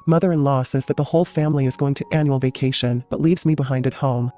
Mother-in-law says that the whole family is going to annual vacation but leaves me behind at home.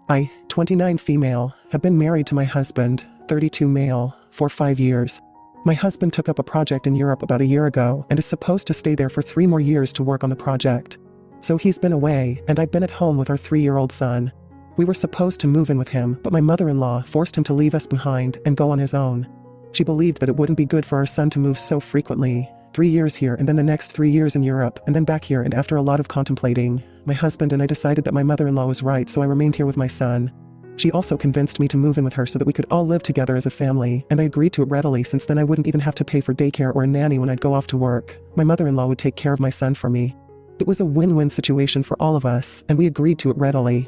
I, 29 female, have been married to my husband, 32 male, for 5 years. My husband took up a project in Europe about a year ago and is supposed to stay there for 3 more years to work on the project. So he's been away, and I've been at home with our 3-year-old son. We were supposed to move in with him, but my mother-in-law forced him to leave us behind and go on his own. She believed that it wouldn't be good for our son to move so frequently, 3 years here and then the next 3 years in Europe and then back here, and after a lot of contemplating, my husband and I decided that my mother-in-law was right, so I remained here with my son. She also convinced me to move in with her so that we could all live together as a family, and I agreed to it readily since then I wouldn't even have to pay for daycare or a nanny when I'd go off to work. My mother-in-law would take care of my son for me. It was a win-win situation for all of us, and we agreed to it readily.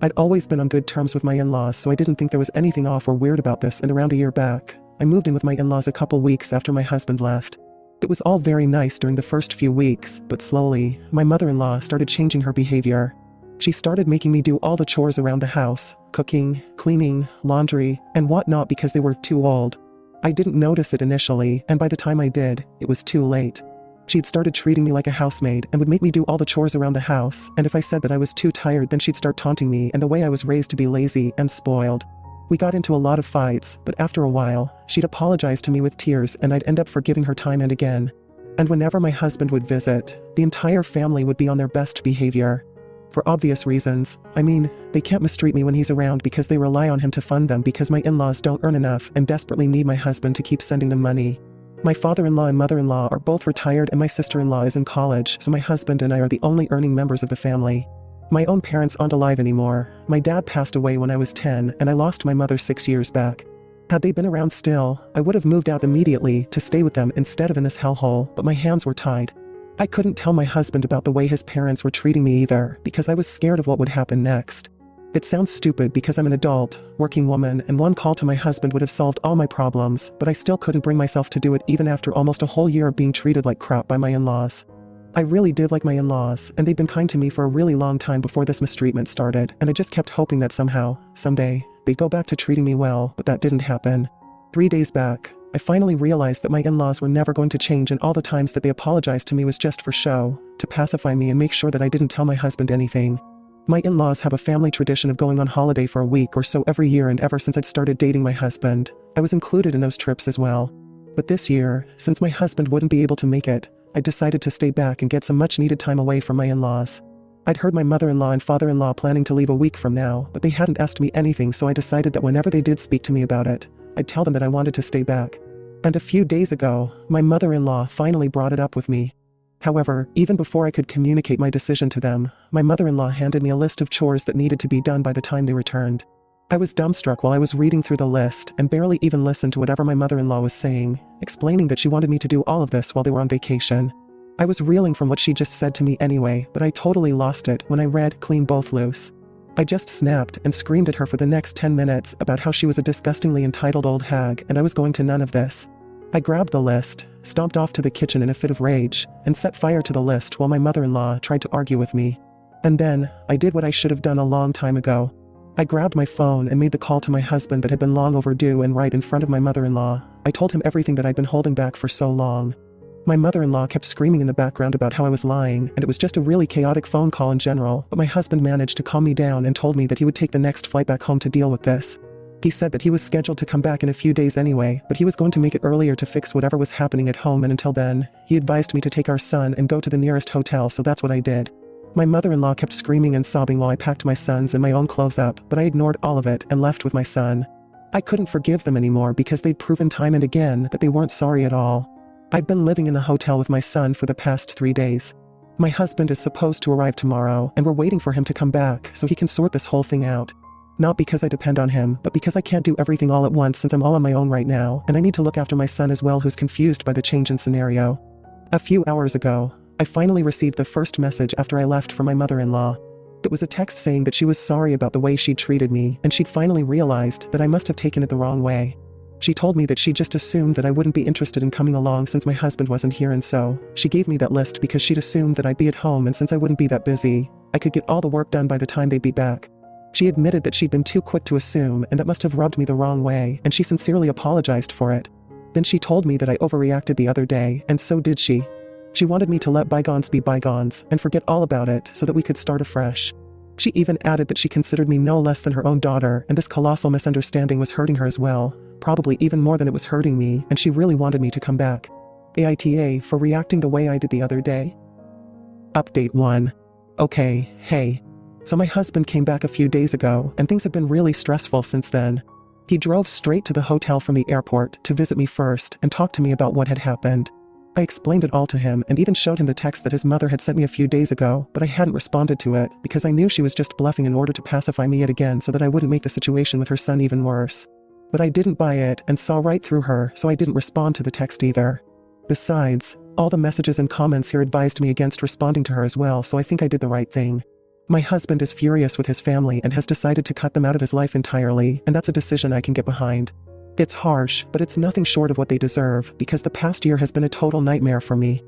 I'd always been on good terms with my in-laws, so I didn't think there was anything off or weird about this, and around a year back, I moved in with my in-laws a couple weeks after my husband left. It was all very nice during the first few weeks, but slowly, my mother-in-law started changing her behavior. She started making me do all the chores around the house, cooking, cleaning, laundry, and whatnot because they were too old. I didn't notice it initially, and by the time I did, it was too late. She'd started treating me like a housemaid and would make me do all the chores around the house, and if I said that I was too tired, then she'd start taunting me and the way I was raised to be lazy and spoiled. We got into a lot of fights, but after a while, she'd apologize to me with tears and I'd end up forgiving her time and again. And whenever my husband would visit, the entire family would be on their best behavior. For obvious reasons. I mean, they can't mistreat me when he's around because they rely on him to fund them because my in-laws don't earn enough and desperately need my husband to keep sending them money. My father-in-law and mother-in-law are both retired and my sister-in-law is in college, so my husband and I are the only earning members of the family. My own parents aren't alive anymore. My dad passed away when I was 10 and I lost my mother 6 years back. Had they been around still, I would have moved out immediately to stay with them instead of in this hellhole, but my hands were tied. I couldn't tell my husband about the way his parents were treating me either, because I was scared of what would happen next. It sounds stupid because I'm an adult, working woman, and one call to my husband would have solved all my problems, but I still couldn't bring myself to do it even after almost a whole year of being treated like crap by my in-laws. I really did like my in-laws, and they'd been kind to me for a really long time before this mistreatment started, and I just kept hoping that somehow, someday, they'd go back to treating me well, but that didn't happen. 3 days back, I finally realized that my in-laws were never going to change, and all the times that they apologized to me was just for show, to pacify me and make sure that I didn't tell my husband anything. My in-laws have a family tradition of going on holiday for a week or so every year, and ever since I'd started dating my husband, I was included in those trips as well. But this year, since my husband wouldn't be able to make it, I decided to stay back and get some much-needed time away from my in-laws. I'd heard my mother-in-law and father-in-law planning to leave a week from now, but they hadn't asked me anything, so I decided that whenever they did speak to me about it, I'd tell them that I wanted to stay back. And a few days ago, my mother-in-law finally brought it up with me. However, even before I could communicate my decision to them, my mother-in-law handed me a list of chores that needed to be done by the time they returned. I was dumbstruck while I was reading through the list and barely even listened to whatever my mother-in-law was saying, explaining that she wanted me to do all of this while they were on vacation. I was reeling from what she just said to me anyway, but I totally lost it when I read "clean both loose." I just snapped and screamed at her for the next 10 minutes about how she was a disgustingly entitled old hag and I was going to none of this. I grabbed the list, stomped off to the kitchen in a fit of rage, and set fire to the list while my mother-in-law tried to argue with me. And then, I did what I should have done a long time ago. I grabbed my phone and made the call to my husband that had been long overdue, and right in front of my mother-in-law, I told him everything that I'd been holding back for so long. My mother-in-law kept screaming in the background about how I was lying, and it was just a really chaotic phone call in general, but my husband managed to calm me down and told me that he would take the next flight back home to deal with this. He said that he was scheduled to come back in a few days anyway, but he was going to make it earlier to fix whatever was happening at home, and until then, he advised me to take our son and go to the nearest hotel, so that's what I did. My mother-in-law kept screaming and sobbing while I packed my son's and my own clothes up, but I ignored all of it and left with my son. I couldn't forgive them anymore because they'd proven time and again that they weren't sorry at all. I'd been living in the hotel with my son for the past 3 days. My husband is supposed to arrive tomorrow, and we're waiting for him to come back so he can sort this whole thing out. Not because I depend on him, but because I can't do everything all at once since I'm all on my own right now, and I need to look after my son as well, who's confused by the change in scenario. A few hours ago, I finally received the first message after I left from my mother-in-law. It was a text saying that she was sorry about the way she'd treated me, and she'd finally realized that I must have taken it the wrong way. She told me that she just assumed that I wouldn't be interested in coming along since my husband wasn't here, and so she gave me that list because she'd assumed that I'd be at home, and since I wouldn't be that busy, I could get all the work done by the time they'd be back. She admitted that she'd been too quick to assume, and that must have rubbed me the wrong way, and she sincerely apologized for it. Then she told me that I overreacted the other day, and so did she. She wanted me to let bygones be bygones and forget all about it so that we could start afresh. She even added that she considered me no less than her own daughter, and this colossal misunderstanding was hurting her as well, probably even more than it was hurting me, and she really wanted me to come back. AITA for reacting the way I did the other day. Update 1. Okay, hey. So my husband came back a few days ago, and things have been really stressful since then. He drove straight to the hotel from the airport to visit me first and talk to me about what had happened. I explained it all to him and even showed him the text that his mother had sent me a few days ago, but I hadn't responded to it because I knew she was just bluffing in order to pacify me yet again so that I wouldn't make the situation with her son even worse. But I didn't buy it and saw right through her, so I didn't respond to the text either. Besides, all the messages and comments here advised me against responding to her as well, so I think I did the right thing. My husband is furious with his family and has decided to cut them out of his life entirely, and that's a decision I can get behind. It's harsh, but it's nothing short of what they deserve, because the past year has been a total nightmare for me.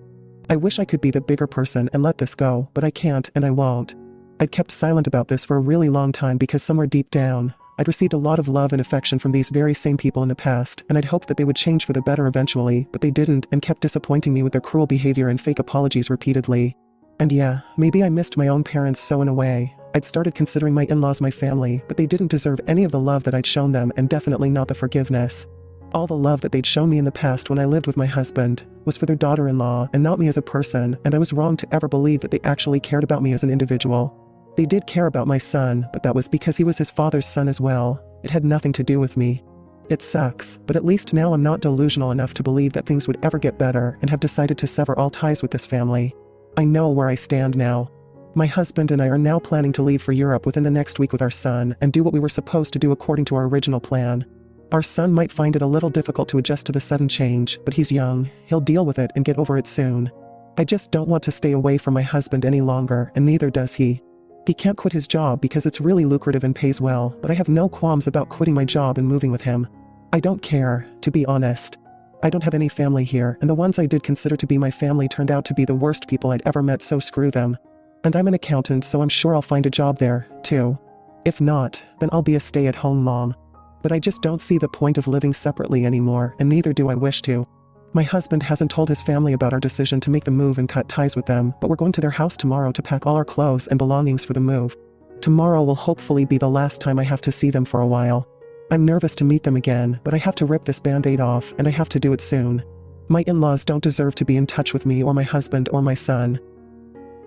I wish I could be the bigger person and let this go, but I can't and I won't. I'd kept silent about this for a really long time because somewhere deep down, I'd received a lot of love and affection from these very same people in the past, and I'd hoped that they would change for the better eventually, but they didn't and kept disappointing me with their cruel behavior and fake apologies repeatedly. And yeah, maybe I missed my own parents, so in a way, I'd started considering my in-laws my family, but they didn't deserve any of the love that I'd shown them and definitely not the forgiveness. All the love that they'd shown me in the past when I lived with my husband was for their daughter-in-law and not me as a person, and I was wrong to ever believe that they actually cared about me as an individual. They did care about my son, but that was because he was his father's son as well. It had nothing to do with me. It sucks, but at least now I'm not delusional enough to believe that things would ever get better and have decided to sever all ties with this family. I know where I stand now. My husband and I are now planning to leave for Europe within the next week with our son and do what we were supposed to do according to our original plan. Our son might find it a little difficult to adjust to the sudden change, but he's young, he'll deal with it and get over it soon. I just don't want to stay away from my husband any longer, and neither does he. He can't quit his job because it's really lucrative and pays well, but I have no qualms about quitting my job and moving with him. I don't care, to be honest. I don't have any family here, and the ones I did consider to be my family turned out to be the worst people I'd ever met, so screw them. And I'm an accountant, so I'm sure I'll find a job there, too. If not, then I'll be a stay-at-home mom. But I just don't see the point of living separately anymore, and neither do I wish to. My husband hasn't told his family about our decision to make the move and cut ties with them, but we're going to their house tomorrow to pack all our clothes and belongings for the move. Tomorrow will hopefully be the last time I have to see them for a while. I'm nervous to meet them again, but I have to rip this band-aid off, and I have to do it soon. My in-laws don't deserve to be in touch with me or my husband or my son.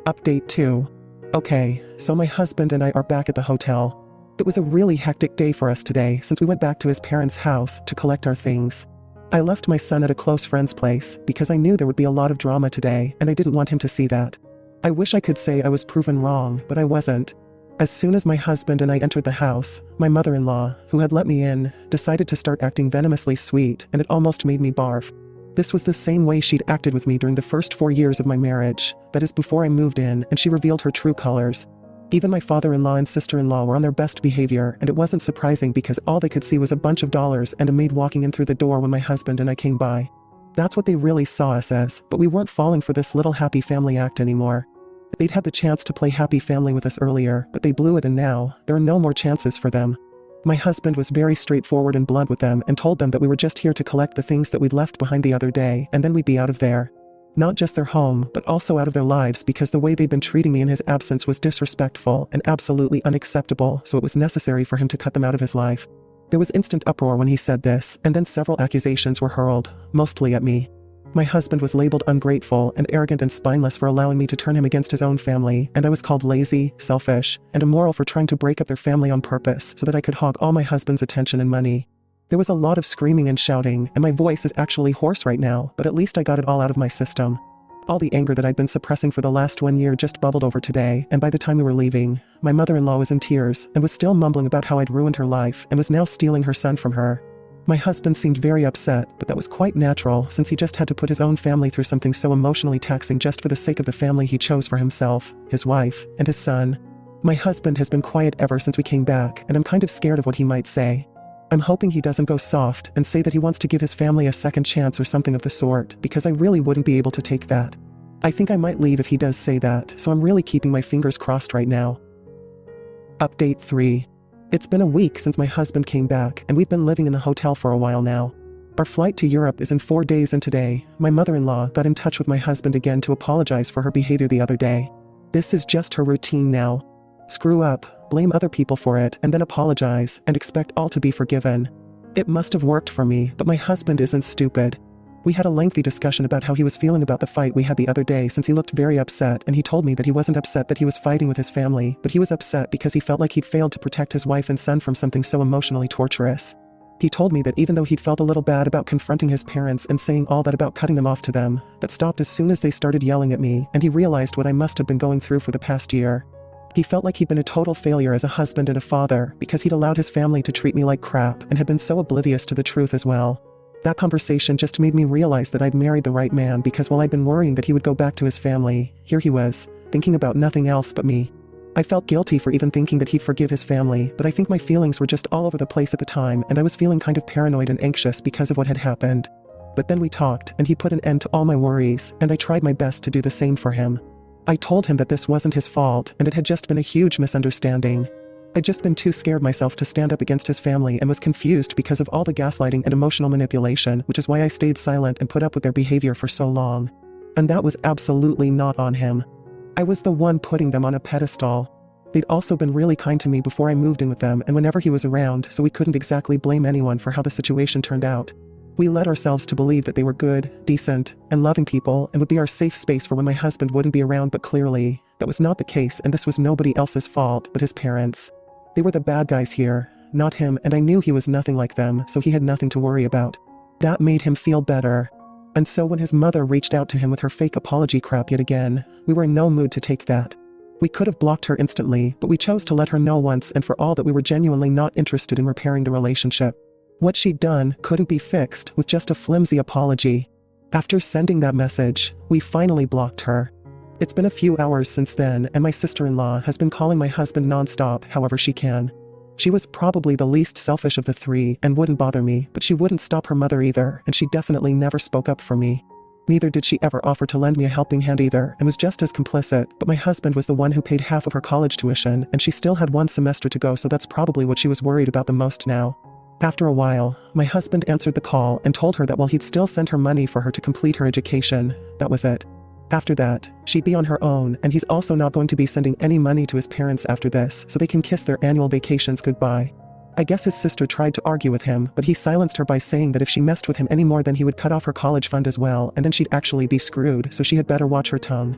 Update 2. Okay, so my husband and I are back at the hotel. It was a really hectic day for us today since we went back to his parents' house to collect our things. I left my son at a close friend's place because I knew there would be a lot of drama today and I didn't want him to see that. I wish I could say I was proven wrong, but I wasn't. As soon as my husband and I entered the house, my mother-in-law, who had let me in, decided to start acting venomously sweet, and it almost made me barf. This was the same way she'd acted with me during the first 4 years of my marriage, that is before I moved in, and she revealed her true colors. Even my father-in-law and sister-in-law were on their best behavior, and it wasn't surprising because all they could see was a bunch of dollars and a maid walking in through the door when my husband and I came by. That's what they really saw us as, but we weren't falling for this little happy family act anymore. They'd had the chance to play happy family with us earlier, but they blew it, and now, there are no more chances for them. My husband was very straightforward and blunt with them and told them that we were just here to collect the things that we'd left behind the other day, and then we'd be out of there. Not just their home, but also out of their lives, because the way they'd been treating me in his absence was disrespectful and absolutely unacceptable, so it was necessary for him to cut them out of his life. There was instant uproar when he said this, and then several accusations were hurled, mostly at me. My husband was labeled ungrateful and arrogant and spineless for allowing me to turn him against his own family, and I was called lazy, selfish, and immoral for trying to break up their family on purpose so that I could hog all my husband's attention and money. There was a lot of screaming and shouting, and my voice is actually hoarse right now, but at least I got it all out of my system. All the anger that I'd been suppressing for the last 1 year just bubbled over today, and by the time we were leaving, my mother-in-law was in tears and was still mumbling about how I'd ruined her life and was now stealing her son from her. My husband seemed very upset, but that was quite natural since he just had to put his own family through something so emotionally taxing just for the sake of the family he chose for himself, his wife, and his son. My husband has been quiet ever since we came back, and I'm kind of scared of what he might say. I'm hoping he doesn't go soft and say that he wants to give his family a second chance or something of the sort, because I really wouldn't be able to take that. I think I might leave if he does say that, so I'm really keeping my fingers crossed right now. Update 3. It's been a week since my husband came back, and we've been living in the hotel for a while now. Our flight to Europe is in 4 days, and today, my mother-in-law got in touch with my husband again to apologize for her behavior the other day. This is just her routine now. Screw up, blame other people for it, and then apologize, and expect all to be forgiven. It must have worked for me, but my husband isn't stupid. We had a lengthy discussion about how he was feeling about the fight we had the other day, since he looked very upset, and he told me that he wasn't upset that he was fighting with his family, but he was upset because he felt like he'd failed to protect his wife and son from something so emotionally torturous. He told me that even though he'd felt a little bad about confronting his parents and saying all that about cutting them off to them, that stopped as soon as they started yelling at me, and he realized what I must have been going through for the past year. He felt like he'd been a total failure as a husband and a father because he'd allowed his family to treat me like crap and had been so oblivious to the truth as well. That conversation just made me realize that I'd married the right man, because while I'd been worrying that he would go back to his family, here he was, thinking about nothing else but me. I felt guilty for even thinking that he'd forgive his family, but I think my feelings were just all over the place at the time, and I was feeling kind of paranoid and anxious because of what had happened. But then we talked, and he put an end to all my worries, and I tried my best to do the same for him. I told him that this wasn't his fault, and it had just been a huge misunderstanding. I'd just been too scared myself to stand up against his family and was confused because of all the gaslighting and emotional manipulation, which is why I stayed silent and put up with their behavior for so long. And that was absolutely not on him. I was the one putting them on a pedestal. They'd also been really kind to me before I moved in with them and whenever he was around, so we couldn't exactly blame anyone for how the situation turned out. We led ourselves to believe that they were good, decent, and loving people and would be our safe space for when my husband wouldn't be around, but clearly, that was not the case, and this was nobody else's fault but his parents. They were the bad guys here, not him, and I knew he was nothing like them, so he had nothing to worry about. That made him feel better. And so when his mother reached out to him with her fake apology crap yet again, we were in no mood to take that. We could have blocked her instantly, but we chose to let her know once and for all that we were genuinely not interested in repairing the relationship. What she'd done couldn't be fixed with just a flimsy apology. After sending that message, we finally blocked her. It's been a few hours since then, and my sister-in-law has been calling my husband non-stop however she can. She was probably the least selfish of the three and wouldn't bother me, but she wouldn't stop her mother either, and she definitely never spoke up for me. Neither did she ever offer to lend me a helping hand either, and was just as complicit, but my husband was the one who paid half of her college tuition, and she still had 1 semester to go, so that's probably what she was worried about the most now. After a while, my husband answered the call and told her that while he'd still send her money for her to complete her education, that was it. After that, she'd be on her own, and he's also not going to be sending any money to his parents after this, so they can kiss their annual vacations goodbye. I guess his sister tried to argue with him, but he silenced her by saying that if she messed with him any more then he would cut off her college fund as well, and then she'd actually be screwed, so she had better watch her tongue.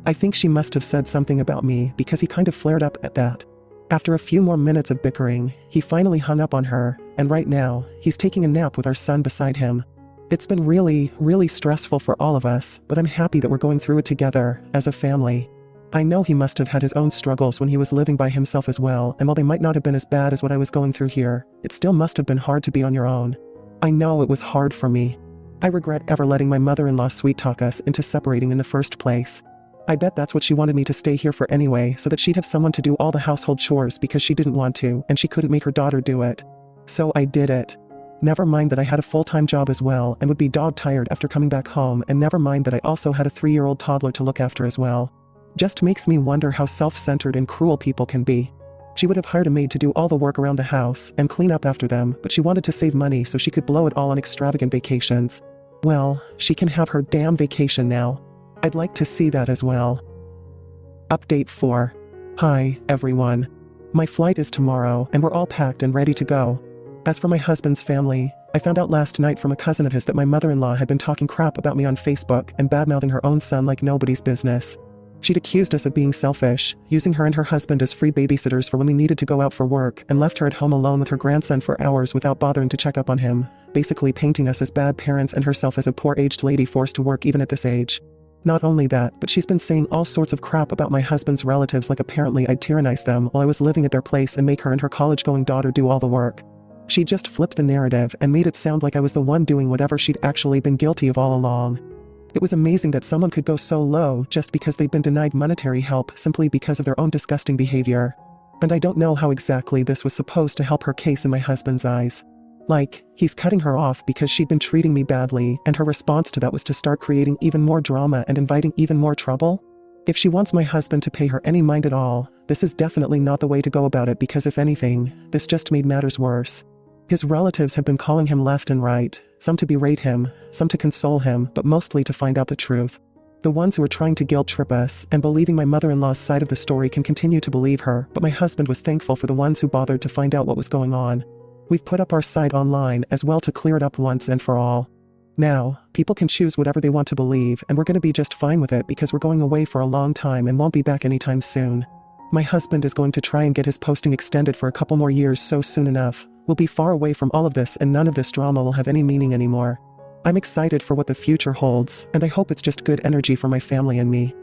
I think she must have said something about me, because he kind of flared up at that. After a few more minutes of bickering, he finally hung up on her, and right now, he's taking a nap with our son beside him. It's been really, really stressful for all of us, but I'm happy that we're going through it together, as a family. I know he must have had his own struggles when he was living by himself as well, and while they might not have been as bad as what I was going through here, it still must have been hard to be on your own. I know it was hard for me. I regret ever letting my mother-in-law sweet-talk us into separating in the first place. I bet that's what she wanted me to stay here for anyway, so that she'd have someone to do all the household chores because she didn't want to, and she couldn't make her daughter do it. So I did it. Never mind that I had a full-time job as well and would be dog-tired after coming back home, and never mind that I also had a 3-year-old toddler to look after as well. Just makes me wonder how self-centered and cruel people can be. She would have hired a maid to do all the work around the house and clean up after them, but she wanted to save money so she could blow it all on extravagant vacations. Well, she can have her damn vacation now. I'd like to see that as well. Update 4. Hi, everyone. My flight is tomorrow, and we're all packed and ready to go. As for my husband's family, I found out last night from a cousin of his that my mother-in-law had been talking crap about me on Facebook and badmouthing her own son like nobody's business. She'd accused us of being selfish, using her and her husband as free babysitters for when we needed to go out for work, and left her at home alone with her grandson for hours without bothering to check up on him, basically painting us as bad parents and herself as a poor aged lady forced to work even at this age. Not only that, but she's been saying all sorts of crap about my husband's relatives, like apparently I'd tyrannize them while I was living at their place and make her and her college-going daughter do all the work. She just flipped the narrative and made it sound like I was the one doing whatever she'd actually been guilty of all along. It was amazing that someone could go so low just because they'd been denied monetary help simply because of their own disgusting behavior. And I don't know how exactly this was supposed to help her case in my husband's eyes. Like, he's cutting her off because she'd been treating me badly, and her response to that was to start creating even more drama and inviting even more trouble? If she wants my husband to pay her any mind at all, this is definitely not the way to go about it, because if anything, this just made matters worse. His relatives have been calling him left and right, some to berate him, some to console him, but mostly to find out the truth. The ones who are trying to guilt trip us and believing my mother-in-law's side of the story can continue to believe her, but my husband was thankful for the ones who bothered to find out what was going on. We've put up our side online as well to clear it up once and for all. Now, people can choose whatever they want to believe, and we're going to be just fine with it because we're going away for a long time and won't be back anytime soon. My husband is going to try and get his posting extended for a couple more years, so soon enough, we'll be far away from all of this and none of this drama will have any meaning anymore. I'm excited for what the future holds, and I hope it's just good energy for my family and me.